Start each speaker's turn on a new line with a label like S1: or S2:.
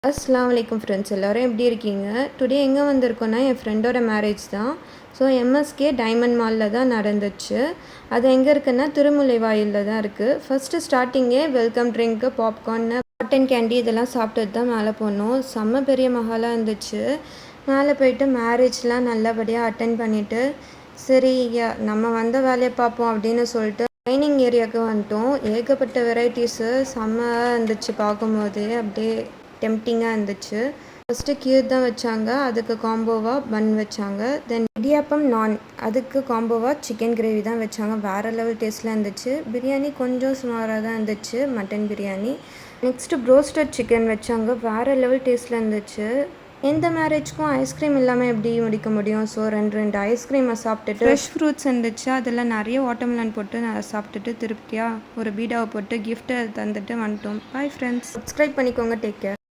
S1: அஸ்ஸலாமு அலைக்கும் ஃப்ரெண்ட்ஸ், எல்லோரும் எப்படி இருக்கீங்க? டுடே எங்கே வந்திருக்கோன்னா என் ஃப்ரெண்டோட மேரேஜ் தான். ஸோ எம்எஸ்கே டைமண்ட் மாலில் தான் நடந்துச்சு. அது எங்கே இருக்குன்னா திருமுல்லைவாயிலில் தான் இருக்குது. ஃபஸ்ட்டு ஸ்டார்டிங்கே welcome drink, popcorn, cotton candy இதெல்லாம் சாப்பிட்டுட்டு தான் மேலே போனோம். செம்ம பெரிய மஹாலாக இருந்துச்சு. மேலே போயிட்டு மேரேஜ்லாம் நல்லபடியாக அட்டன் பண்ணிவிட்டு சரி நம்ம வந்த வேலையை பார்ப்போம் அப்படின்னு சொல்லிட்டு டைனிங் ஏரியாவுக்கு வந்துட்டோம். ஏகப்பட்ட வெரைட்டிஸு செம்மையாக இருந்துச்சு. பார்க்கும்போது அப்படியே டெம்ப்டிங்காக இருந்துச்சு. ஃபஸ்ட்டு கீர் தான் வச்சாங்க, அதுக்கு காம்போவாக பன் வச்சாங்க. தென் இடியாப்பம் நான், அதுக்கு காம்போவாக சிக்கன் கிரேவி தான் வச்சாங்க. வேறு லெவல் டேஸ்ட்டில் இருந்துச்சு. பிரியாணி கொஞ்சம் சுமாராக தான் இருந்துச்சு, mutton biryani. Next broasted chicken வச்சாங்க, வேறு லெவல் டேஸ்ட்டில் இருந்துச்சு. எந்த மேரேஜ்க்கும் ஐஸ்கிரீம் இல்லாமல் எப்படி முடிக்க முடியும்? ஸோ ரெண்டு ஐஸ்கிரீமை சாப்பிட்டுட்டு ஃப்ரெஷ் ஃப்ரூட்ஸ் இருந்துச்சு, அதில் நிறைய வாட்டர்மெலன் போட்டு நான் சாப்பிட்டுட்டு திருப்தியாக ஒரு பீடாவை போட்டு கிஃப்ட்டை தந்துட்டு வந்துட்டோம். பாய் ஃப்ரெண்ட்ஸ், சப்ஸ்கிரைப் பண்ணிக்கோங்க. Take care.